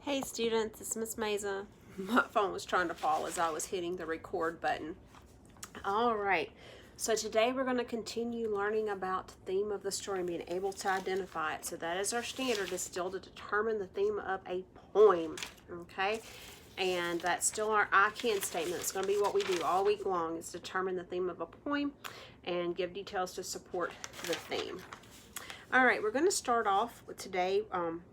Hey students, it's Miss Mesa. My phone was trying to fall as I was hitting the record button. Alright, so today we're going to continue learning about the theme of the story and being able to identify it. So that is our standard, is still to determine the theme of a poem. Okay, and that's still our I can statement. It's going to be what we do all week long, is determine the theme of a poem and give details to support the theme. Alright, we're going to start off with today.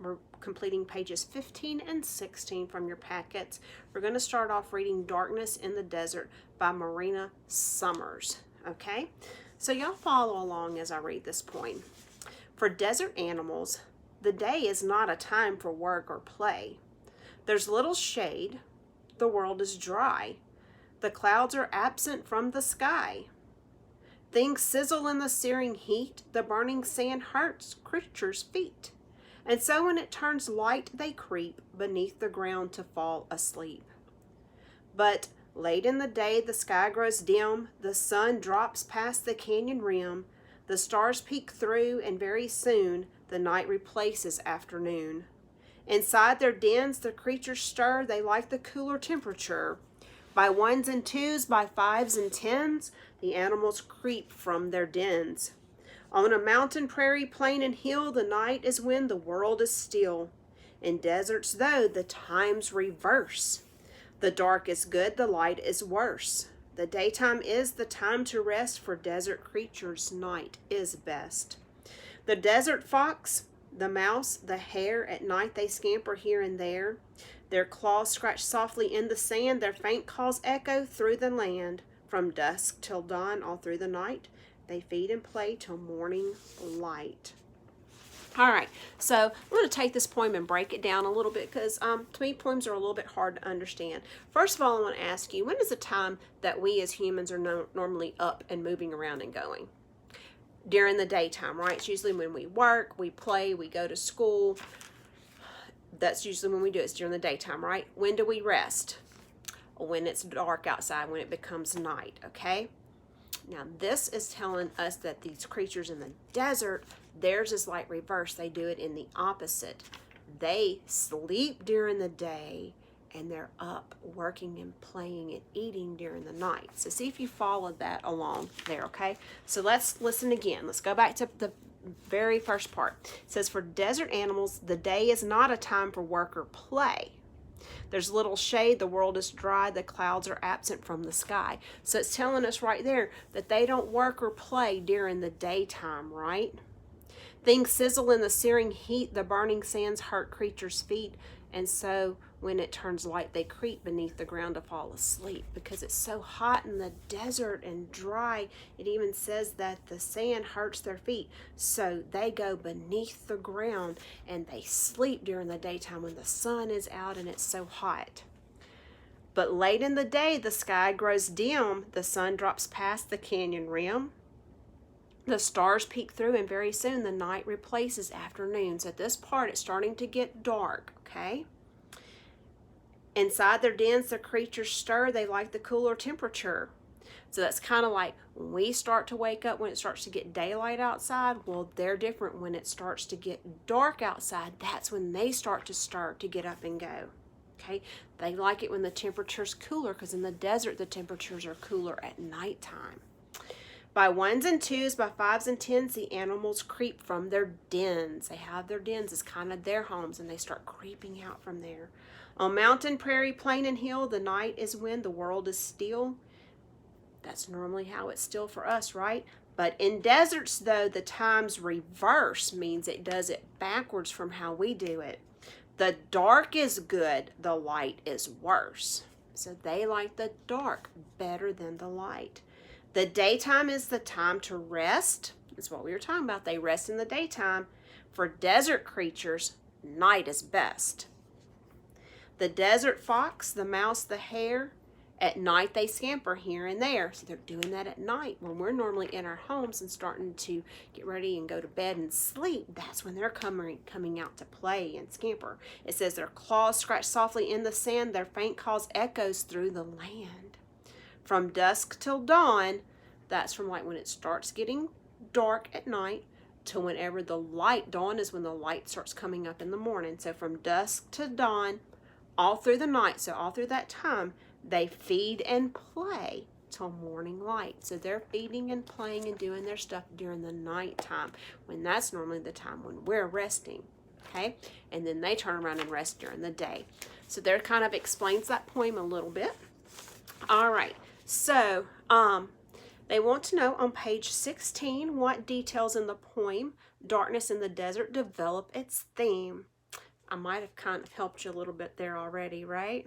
We're completing pages 15 and 16 from your packets. We're going to start off reading Darkness in the Desert by Marina Summers. Okay, so y'all follow along as I read this poem. For desert animals, the day is not a time for work or play. There's little shade. The world is dry. The clouds are absent from the sky. Things sizzle in the searing heat, the burning sand hurts creatures' feet. And so when it turns light, they creep beneath the ground to fall asleep. But late in the day, the sky grows dim, the sun drops past the canyon rim, the stars peek through, and very soon the night replaces afternoon. Inside their dens, the creatures stir, they like the cooler temperature. By ones and twos, by fives and tens, the animals creep from their dens. On a mountain, prairie, plain, and hill, the night is when the world is still. In deserts, though, the times reverse. The dark is good, the light is worse. The daytime is the time to rest, for desert creatures, night is best. The desert fox, the mouse, the hare, at night they scamper here and there. Their claws scratch softly in the sand, their faint calls echo through the land. From dusk till dawn, all through the night, they feed and play till morning light. Alright, so I'm going to take this poem and break it down a little bit because to me poems are a little bit hard to understand. First of all, I want to ask you, when is the time that we as humans are normally up and moving around and going? During the daytime, right? It's usually when we work, we play, we go to school. That's usually when we do it. It's during the daytime, right? When do we rest? When it's dark outside, when it becomes night, okay? Now this is telling us that these creatures in the desert, theirs is like reverse. They do it in the opposite. They sleep during the day and they're up working and playing and eating during the night. So see if you followed that along there, okay? So let's listen again. Let's go back to the very first part. It says, for desert animals, the day is not a time for work or play. There's little shade, the world is dry, the clouds are absent from the sky. So it's telling us right there that they don't work or play during the daytime, right? Things sizzle in the searing heat, the burning sands hurt creatures' feet, and so when it turns light, they creep beneath the ground to fall asleep because it's so hot in the desert and dry. It even says that the sand hurts their feet, so they go beneath the ground and they sleep during the daytime when the sun is out and it's so hot. But late in the day, the sky grows dim, the sun drops past the canyon rim. The stars peek through, and very soon the night replaces afternoon. So at this part, it's starting to get dark, okay? Inside their dens, the creatures stir. They like the cooler temperature. So that's kind of like when we start to wake up, when it starts to get daylight outside. Well, they're different. When it starts to get dark outside, that's when they start to stir to get up and go. Okay? They like it when the temperature's cooler because in the desert, the temperatures are cooler at nighttime. By ones and twos, by fives and tens, the animals creep from their dens. They have their dens as kind of their homes, and they start creeping out from there. On mountain, prairie, plain, and hill, the night is when the world is still. That's normally how it's still for us, right? But in deserts, though, the times reverse, means it does it backwards from how we do it. The dark is good, the light is worse. So they like the dark better than the light. The daytime is the time to rest. That's what we were talking about. They rest in the daytime. For desert creatures, night is best. The desert fox, the mouse, the hare, at night they scamper here and there. So they're doing that at night when we're normally in our homes and starting to get ready and go to bed and sleep. That's when they're coming out to play and scamper. It says their claws scratch softly in the sand. Their faint calls echoes through the land. From dusk till dawn, that's from like when it starts getting dark at night, to whenever the light, dawn is when the light starts coming up in the morning. So from dusk to dawn, all through the night, so all through that time, they feed and play till morning light. So they're feeding and playing and doing their stuff during the nighttime, when that's normally the time when we're resting. Okay, and then they turn around and rest during the day. So there kind of explains that poem a little bit. All right, so they want to know on page 16 what details in the poem Darkness in the Desert develop its theme. I might have kind of helped you a little bit there already, right?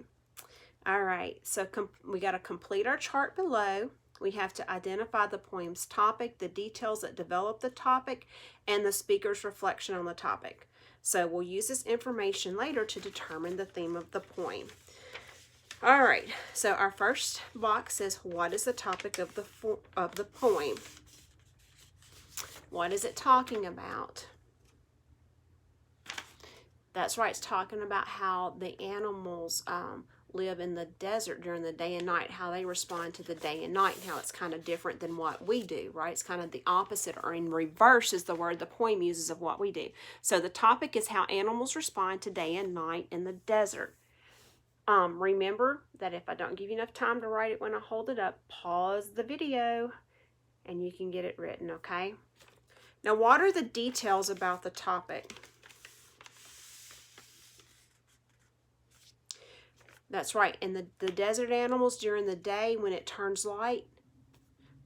All right, so we got to complete our chart below. We have to identify the poem's topic, the details that develop the topic, and the speaker's reflection on the topic. So we'll use this information later to determine the theme of the poem. All right, so our first box says, what is the topic of the poem? What is it talking about? That's right, it's talking about how the animals live in the desert during the day and night, how they respond to the day and night, and how it's kind of different than what we do, right? It's kind of the opposite, or in reverse is the word the poem uses of what we do. So the topic is how animals respond to day and night in the desert. Remember that if I don't give you enough time to write it when I hold it up, pause the video and you can get it written, okay? Now, what are the details about the topic? That's right, and the desert animals during the day when it turns light,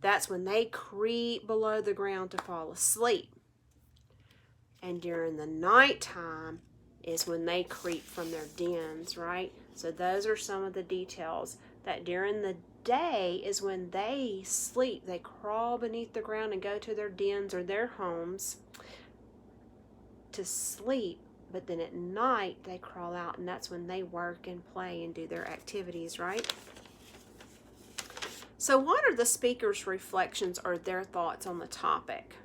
that's when they creep below the ground to fall asleep. And during the nighttime is when they creep from their dens, right? So those are some of the details. That during the day is when they sleep. They crawl beneath the ground and go to their dens or their homes to sleep. But then at night, they crawl out, and that's when they work and play and do their activities, right? So what are the speaker's reflections or their thoughts on the topic?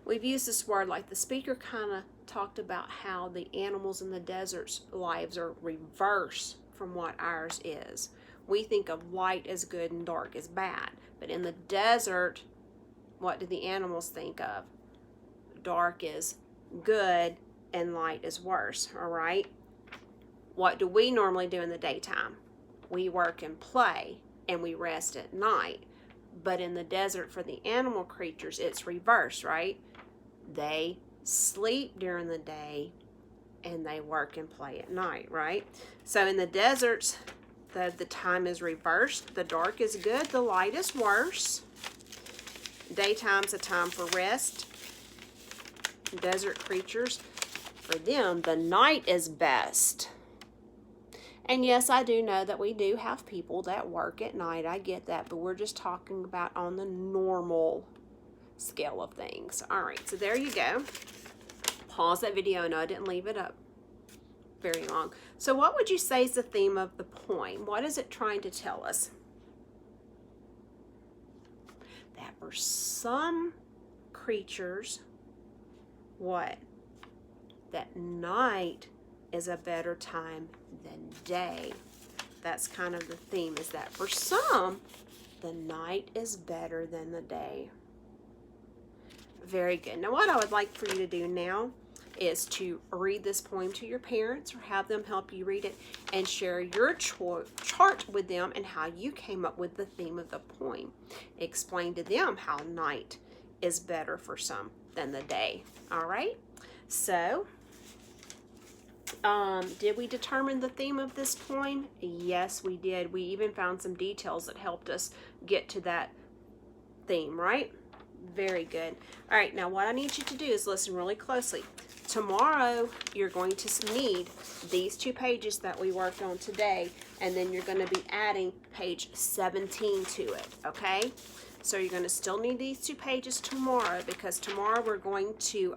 We've used this word, like the speaker kind of talked about how the animals in the desert's lives are reverse from what ours is. We think of light as good and dark as bad, but in the desert, what do the animals think of? Dark is good and light is worse, all right? What do we normally do in the daytime? We work and play, and we rest at night. But in the desert, for the animal creatures, it's reverse, right? They sleep during the day, and they work and play at night, right? So in the deserts, the time is reversed. The dark is good, the light is worse. Daytime's a time for rest. Desert creatures, for them, the night is best. And yes, I do know that we do have people that work at night. I get that, but we're just talking about on the normal scale of things. All right, so there you go. Pause that video. No, I didn't leave it up very long. So what would you say is the theme of the poem? What is it trying to tell us? That for some creatures, what? That night is a better time than day. That's kind of the theme, is that for some, the night is better than the day. Very good. Now what I would like for you to do now is to read this poem to your parents or have them help you read it and share your chart with them and how you came up with the theme of the poem. Explain to them how night is better for some than the day. All right? So, did we determine the theme of this poem? Yes, we did. We even found some details that helped us get to that theme, right? Very good. All right, now what I need you to do is listen really closely. Tomorrow, you're going to need these 2 pages that we worked on today, and then you're going to be adding page 17 to it, okay? So you're going to still need these 2 pages tomorrow, because tomorrow we're going to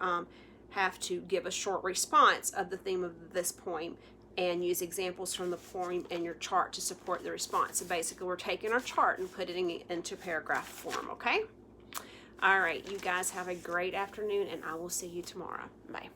have to give a short response of the theme of this poem and use examples from the poem in your chart to support the response. So basically, we're taking our chart and putting it into paragraph form, okay? All right, you guys have a great afternoon, and I will see you tomorrow. Bye.